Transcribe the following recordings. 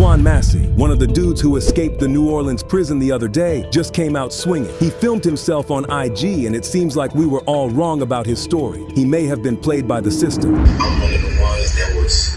Antoine Massey, one of the dudes who escaped the New Orleans prison the other day, just came out swinging. He filmed himself on IG, and it seems like we were all wrong about his story. He may have been played by the system. I'm one of the ones that was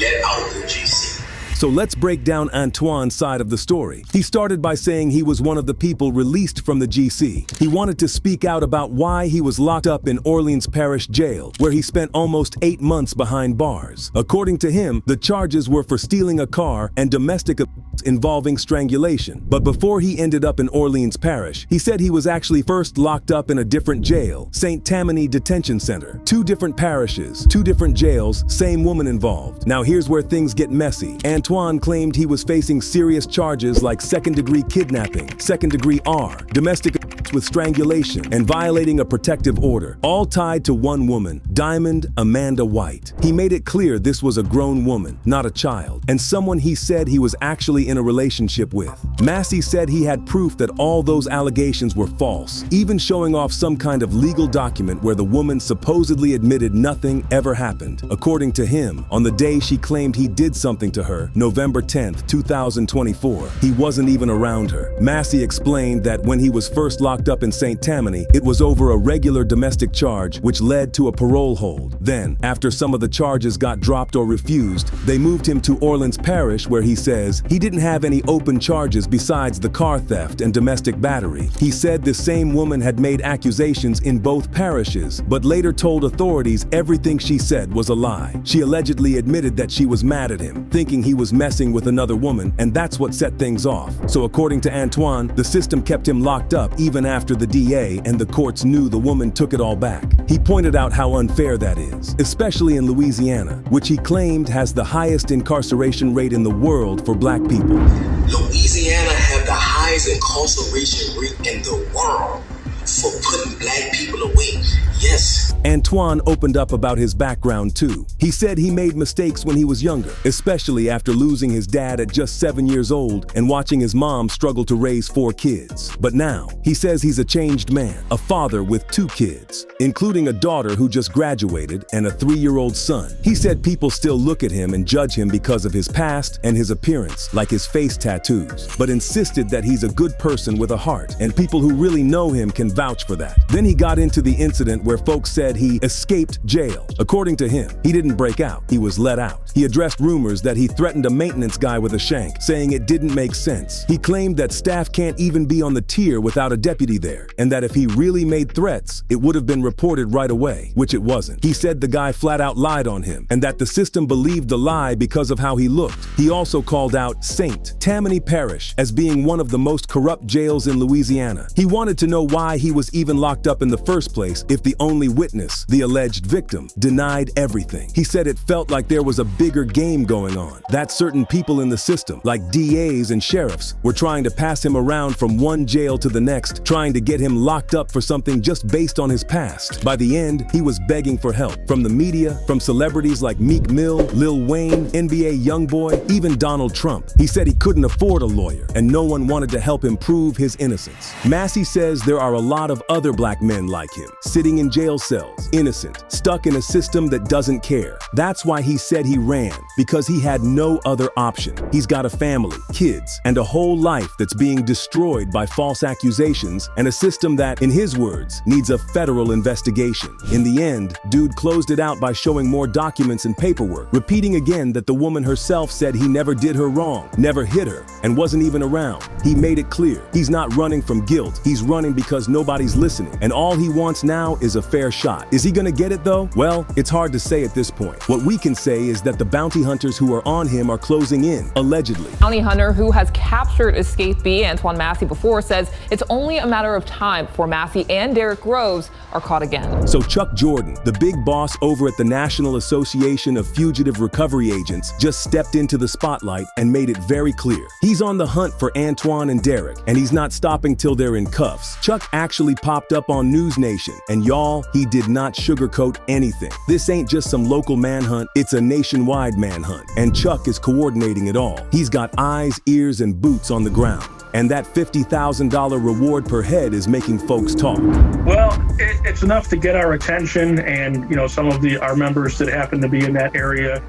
let out of the GC. So let's break down Antoine's side of the story. He started by saying he was one of the people released from the GC. He wanted to speak out about why he was locked up in Orleans Parish Jail, where he spent almost 8 months behind bars. According to him, the charges were for stealing a car and domestic abuse involving strangulation. But before he ended up in Orleans Parish, he said he was actually first locked up in a different jail, St. Tammany Detention Center. 2 different parishes, 2 different jails, same woman involved. Now here's where things get messy. Antoine claimed he was facing serious charges like second-degree kidnapping, second-degree R, domestic abuse with strangulation, and violating a protective order, all tied to one woman, Diamond Amanda White. He made it clear this was a grown woman, not a child, and someone he said he was actually in a relationship with. Massey said he had proof that all those allegations were false, even showing off some kind of legal document where the woman supposedly admitted nothing ever happened. According to him, on the day she claimed he did something to her, November 10th, 2024, he wasn't even around her. Massey explained that when he was first locked up in St. Tammany, it was over a regular domestic charge which led to a parole hold. Then, after some of the charges got dropped or refused, they moved him to Orleans Parish, where he says he didn't have any open charges besides the car theft and domestic battery. He said the same woman had made accusations in both parishes, but later told authorities everything she said was a lie. She allegedly admitted that she was mad at him, thinking he was messing with another woman, and that's what set things off. So according to Antoine, the system kept him locked up even after the DA and the courts knew the woman took it all back. He pointed out how unfair that is, especially in Louisiana, which he claimed has the highest incarceration rate in the world for black people. Louisiana have the highest incarceration rate in the world for putting black people away. Yes. Antoine opened up about his background too. He said he made mistakes when he was younger, especially after losing his dad at just 7 years old and watching his mom struggle to raise 4 kids. But now, he says he's a changed man, a father with 2 kids, including a daughter who just graduated and a 3-year-old son. He said people still look at him and judge him because of his past and his appearance, like his face tattoos, but insisted that he's a good person with a heart, and people who really know him can vouch for that. Then he got into the incident where folks said he escaped jail. According to him, he didn't break out, he was let out. He addressed rumors that he threatened a maintenance guy with a shank, saying it didn't make sense. He claimed that staff can't even be on the tier without a deputy there, and that if he really made threats, it would have been reported right away, which it wasn't. He said the guy flat out lied on him, and that the system believed the lie because of how he looked. He also called out St. Tammany Parish as being one of the most corrupt jails in Louisiana. He wanted to know why he was even locked up in the first place if the only witness, the alleged victim, denied everything. He said it felt like there was a bigger game going on, that certain people in the system, like DAs and sheriffs, were trying to pass him around from one jail to the next, trying to get him locked up for something just based on his past. By the end, he was begging for help from the media, from celebrities like Meek Mill, Lil Wayne, NBA YoungBoy, even Donald Trump. He said he couldn't afford a lawyer, and no one wanted to help him prove his innocence. Massey says there are a lot of other black men like him, sitting in jail cells, innocent, stuck in a system that doesn't care. That's why he said he ran, because he had no other option. He's got a family, kids, and a whole life that's being destroyed by false accusations and a system that, in his words, needs a federal investigation. In the end, dude closed it out by showing more documents and paperwork, repeating again that the woman herself said he never did her wrong, never hit her, and wasn't even around. He made it clear he's not running from guilt, he's running because nobody's listening, and all he wants now is a fair shot. Is he gonna get it though? Well, it's hard to say at this point. What we can say is that the bounty hunters who are on him are closing in, allegedly. Bounty hunter who has captured escapee Antoine Massey before says it's only a matter of time before Massey and Derrick Groves are caught again. So Chuck Jordan, the big boss over at the National Association of Fugitive Recovery Agents, just stepped into the spotlight and made it very clear. He's on the hunt for Antoine and Derrick, and he's not stopping till they're in cuffs. Chuck actually popped up on News Nation, and y'all, he did not sugarcoat anything. This ain't just some local manhunt, it's a nationwide manhunt, and Chuck is coordinating it all. He's got eyes, ears, and boots on the ground. And that $50,000 reward per head is making folks talk. Well, it's enough to get our attention, and some of our members that happen to be in that area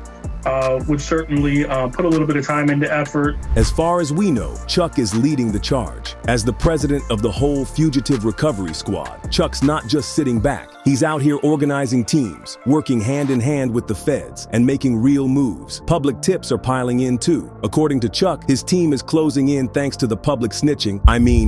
would certainly put a little bit of time into effort. As far as we know, Chuck is leading the charge. As the president of the whole fugitive recovery squad, Chuck's not just sitting back. He's out here organizing teams, working hand in hand with the feds, and making real moves. Public tips are piling in too. According to Chuck, his team is closing in thanks to the public snitching,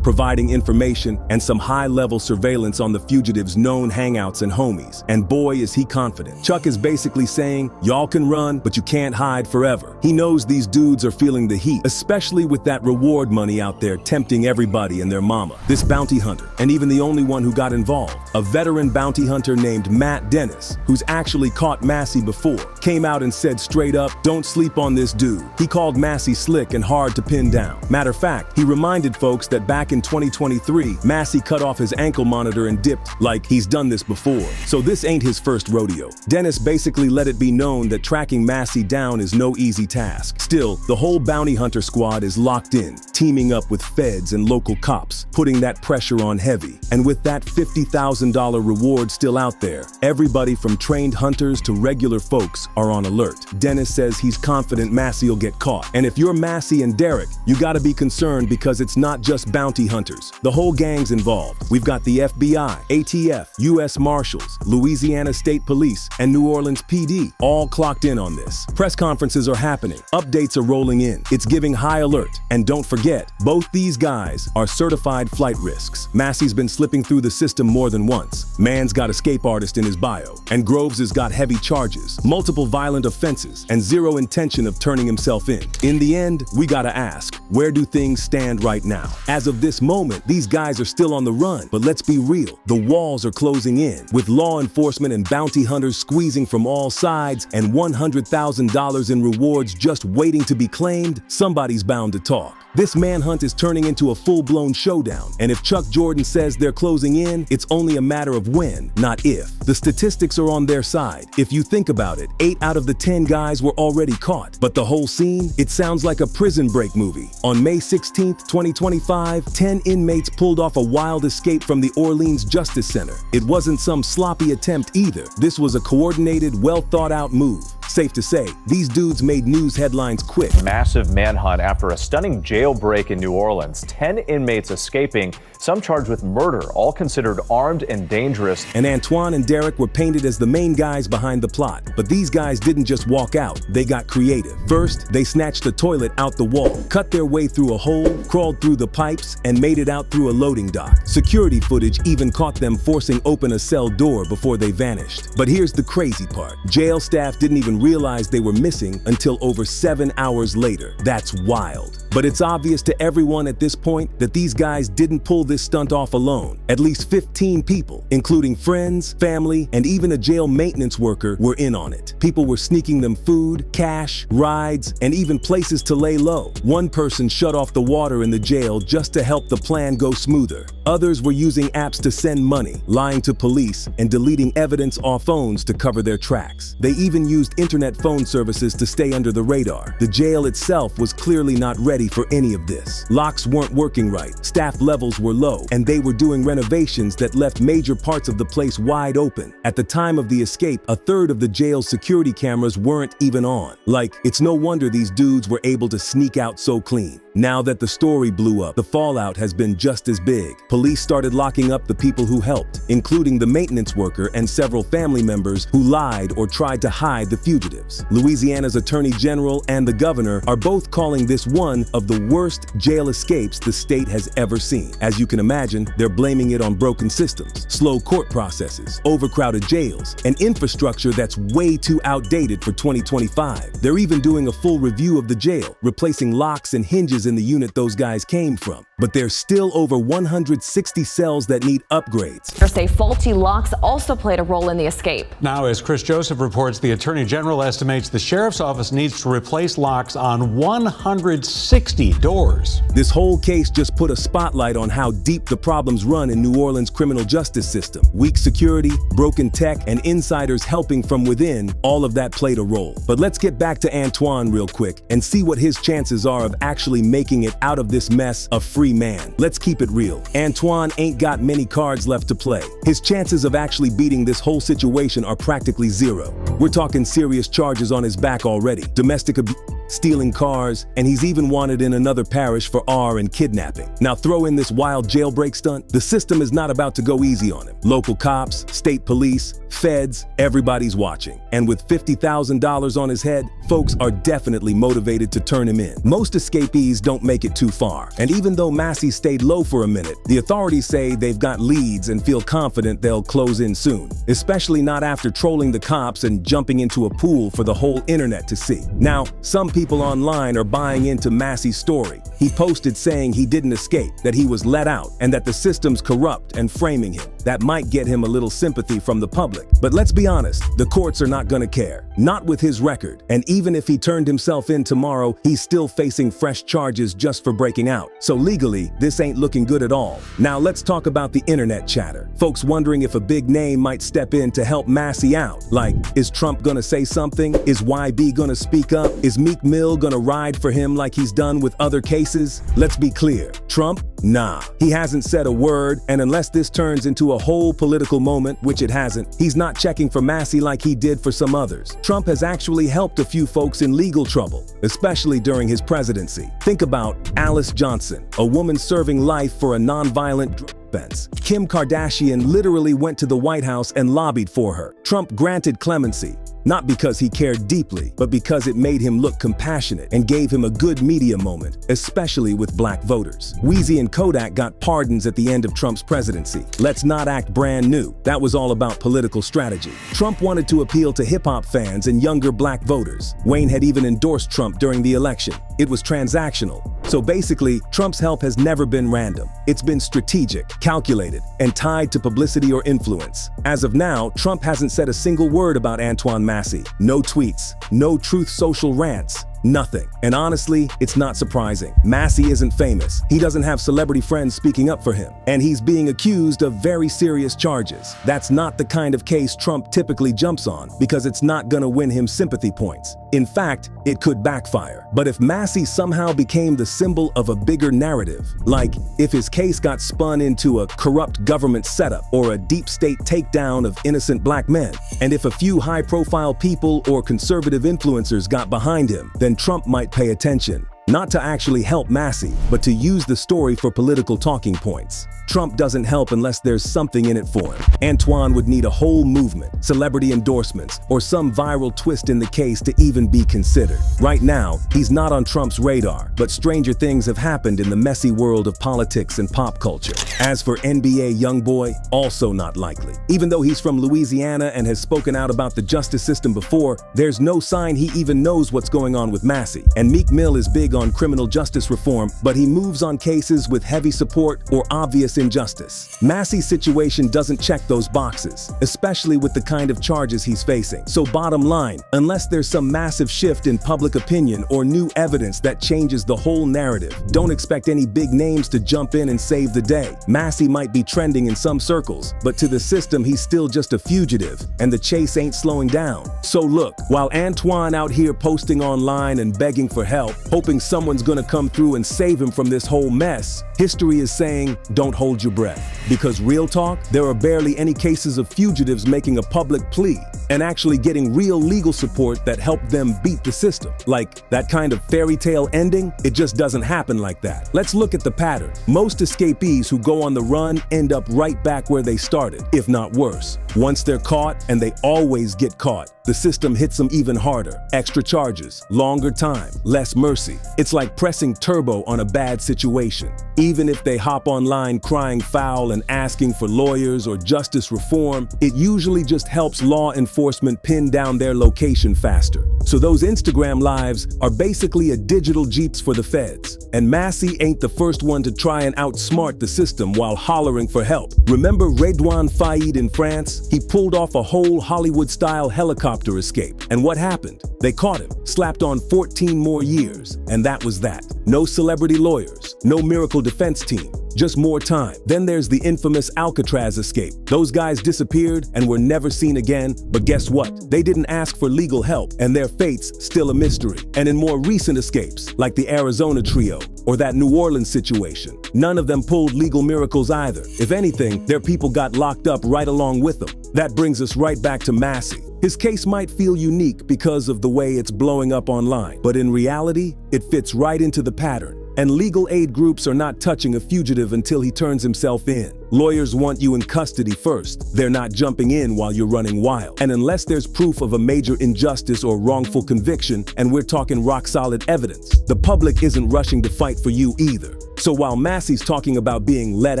providing information and some high-level surveillance on the fugitives' known hangouts and homies. And boy, is he confident. Chuck is basically saying, y'all can run, but you can't hide forever. He knows these dudes are feeling the heat, especially with that reward money out there tempting everybody and their mama. This bounty hunter, and even the only one who got involved, a veteran bounty hunter named Matt Dennis, who's actually caught Massey before, came out and said straight up, don't sleep on this dude. He called Massey slick and hard to pin down. Matter of fact, he reminded folks that back in 2023, Massey cut off his ankle monitor and dipped like he's done this before. So this ain't his first rodeo. Dennis basically let it be known that tracking Massey down is no easy task. Still, the whole bounty hunter squad is locked in, teaming up with feds and local cops, putting that pressure on heavy. And with that $50,000 reward still out there, everybody from trained hunters to regular folks are on alert. Dennis says he's confident Massey will get caught. And if you're Massey and Derek, you gotta be concerned because it's not just bounty hunters. The whole gang's involved. We've got the FBI, ATF, US Marshals, Louisiana State Police, and New Orleans PD all clocked in on this. Press conferences are happening. Updates are rolling in. It's giving high alert. And don't forget, both these guys are certified flight risks. Massey's been slipping through the system more than once. Man's got escape artist in his bio. And Groves has got heavy charges, multiple violent offenses, and zero intention of turning himself in. In the end, we gotta ask, where do things stand right now? As of this moment, these guys are still on the run. But let's be real, the walls are closing in, with law enforcement and bounty hunters squeezing from all sides and $100,000 in rewards just waiting to be claimed. Somebody's bound to talk. This manhunt is turning into a full-blown showdown, and if Chuck Jordan says they're closing in, it's only a matter of when, not if. The statistics are on their side. If you think about it, 8 out of the 10 guys were already caught. But the whole scene? It sounds like a prison break movie. On May 16th, 2025, 10 inmates pulled off a wild escape from the Orleans Justice Center. It wasn't some sloppy attempt either. This was a coordinated, well-thought-out move. Safe to say, these dudes made news headlines quick. Massive manhunt after a stunning jailbreak in New Orleans. 10 inmates escaping, some charged with murder, all considered armed and dangerous. And Antoine and Derek were painted as the main guys behind the plot. But these guys didn't just walk out, they got creative. First, they snatched a toilet out the wall, cut their way through a hole, crawled through the pipes, and made it out through a loading dock. Security footage even caught them forcing open a cell door before they vanished. But here's the crazy part. Jail staff didn't even realize they were missing until over 7 hours later. That's wild. But it's obvious to everyone at this point that these guys didn't pull this stunt off alone. At least 15 people, including friends, family, and even a jail maintenance worker, were in on it. People were sneaking them food, cash, rides, and even places to lay low. One person shut off the water in the jail just to help the plan go smoother. Others were using apps to send money, lying to police, and deleting evidence off phones to cover their tracks. They even used internet phone services to stay under the radar. The jail itself was clearly not ready for any of this. Locks weren't working right, staff levels were low, and they were doing renovations that left major parts of the place wide open. At the time of the escape, a third of the jail's security cameras weren't even on. Like, it's no wonder these dudes were able to sneak out so clean. Now that the story blew up, the fallout has been just as big. Police started locking up the people who helped, including the maintenance worker and several family members who lied or tried to hide the fugitives. Louisiana's Attorney General and the governor are both calling this one of the worst jail escapes the state has ever seen. As you can imagine, they're blaming it on broken systems, slow court processes, overcrowded jails, and infrastructure that's way too outdated for 2025. They're even doing a full review of the jail, replacing locks and hinges in the unit those guys came from. But there's still over 160 cells that need upgrades. Say faulty locks also played a role in the escape. Now, as Chris Joseph reports, the Attorney General estimates the Sheriff's Office needs to replace locks on 160 doors. This whole case just put a spotlight on how deep the problems run in New Orleans' criminal justice system. Weak security, broken tech, and insiders helping from within, all of that played a role. But let's get back to Antoine real quick and see what his chances are of actually making it out of this mess a free man. Let's keep it real. Antoine Antoine ain't got many cards left to play. His chances of actually beating this whole situation are practically zero. We're talking serious charges on his back already. Domestic abuse, stealing cars, and he's even wanted in another parish for and kidnapping. Now throw in this wild jailbreak stunt. The system is not about to go easy on him. Local cops, state police, feds, everybody's watching. And with $50,000 on his head, folks are definitely motivated to turn him in. Most escapees don't make it too far. And even though Massey stayed low for a minute, the authorities say they've got leads and feel confident they'll close in soon. Especially not after trolling the cops and jumping into a pool for the whole internet to see. Now, some people online are buying into Massey's story. He posted saying he didn't escape, that he was let out, and that the system's corrupt and framing him. That might get him a little sympathy from the public. But let's be honest, the courts are not gonna care. Not with his record. And even if he turned himself in tomorrow, he's still facing fresh charges just for breaking out. So legally, this ain't looking good at all. Now let's talk about the internet chatter. Folks wondering if a big name might step in to help Massey out. Like, is Trump gonna say something? Is YB gonna speak up? Is Meek Mill gonna ride for him like he's done with other cases? Let's be clear. Trump? Nah. He hasn't said a word, and unless this turns into a whole political moment, which it hasn't, he's not checking for Massey like he did for some others. Trump has actually helped a few folks in legal trouble, especially during his presidency. Think about Alice Johnson, a woman serving life for a nonviolent drug offense. Kim Kardashian literally went to the White House and lobbied for her. Trump granted clemency, not because he cared deeply, but because it made him look compassionate and gave him a good media moment, especially with black voters. Weezy and Kodak got pardons at the end of Trump's presidency. Let's not act brand new. That was all about political strategy. Trump wanted to appeal to hip-hop fans and younger black voters. Wayne had even endorsed Trump during the election. It was transactional. So basically, Trump's help has never been random. It's been strategic, calculated, and tied to publicity or influence. As of now, Trump hasn't said a single word about Antoine Massey. No tweets, no Truth Social rants. Nothing. And honestly, it's not surprising. Massey isn't famous. He doesn't have celebrity friends speaking up for him. And he's being accused of very serious charges. That's not the kind of case Trump typically jumps on, because it's not gonna win him sympathy points. In fact, it could backfire. But if Massey somehow became the symbol of a bigger narrative, like if his case got spun into a corrupt government setup or a deep state takedown of innocent black men, and if a few high-profile people or conservative influencers got behind him, then Trump might pay attention. Not to actually help Massey, but to use the story for political talking points. Trump doesn't help unless there's something in it for him. Antoine would need a whole movement, celebrity endorsements, or some viral twist in the case to even be considered. Right now, he's not on Trump's radar, but stranger things have happened in the messy world of politics and pop culture. As for NBA YoungBoy, also not likely. Even though he's from Louisiana and has spoken out about the justice system before, there's no sign he even knows what's going on with Massey. And Meek Mill is big on criminal justice reform, but he moves on cases with heavy support or obvious injustice. Massey's situation doesn't check those boxes, especially with the kind of charges he's facing. So bottom line, unless there's some massive shift in public opinion or new evidence that changes the whole narrative, don't expect any big names to jump in and save the day. Massey might be trending in some circles, but to the system he's still just a fugitive, and the chase ain't slowing down. So look, while Antoine out here posting online and begging for help, hoping someone's gonna come through and save him from this whole mess, history is saying, don't hold your breath. Because real talk, there are barely any cases of fugitives making a public plea and actually getting real legal support that helped them beat the system. Like that kind of fairy tale ending, it just doesn't happen like that. Let's look at the pattern. Most escapees who go on the run end up right back where they started, if not worse. Once they're caught, and they always get caught, the system hits them even harder. Extra charges, longer time, less mercy. It's like pressing turbo on a bad situation. Even if they hop online crying foul and asking for lawyers or justice reform, it usually just helps law enforcement pin down their location faster. So those Instagram lives are basically a digital Jeeps for the feds. And Massey ain't the first one to try and outsmart the system while hollering for help. Remember Redouane Faïd in France? He pulled off a whole Hollywood-style helicopter escape. And what happened? They caught him, slapped on 14 more years, and that was that. No celebrity lawyers, no miracle defense team, just more time. Then there's the infamous Alcatraz escape. Those guys disappeared and were never seen again, but guess what? They didn't ask for legal help, and their fate's still a mystery. And in more recent escapes, like the Arizona trio or that New Orleans situation, none of them pulled legal miracles either. If anything, their people got locked up right along with them. That brings us right back to Massey. His case might feel unique because of the way it's blowing up online, but in reality, it fits right into the pattern. And legal aid groups are not touching a fugitive until he turns himself in. Lawyers want you in custody first. They're not jumping in while you're running wild. And unless there's proof of a major injustice or wrongful conviction, and we're talking rock-solid evidence, the public isn't rushing to fight for you either. So while Massey's talking about being let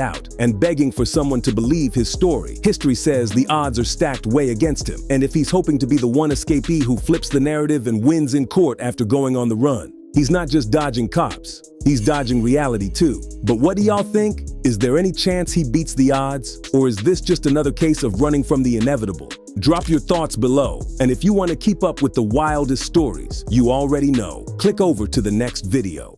out and begging for someone to believe his story, history says the odds are stacked way against him. And if he's hoping to be the one escapee who flips the narrative and wins in court after going on the run, he's not just dodging cops, he's dodging reality too. But what do y'all think? Is there any chance he beats the odds? Or is this just another case of running from the inevitable? Drop your thoughts below. And if you want to keep up with the wildest stories, you already know, click over to the next video.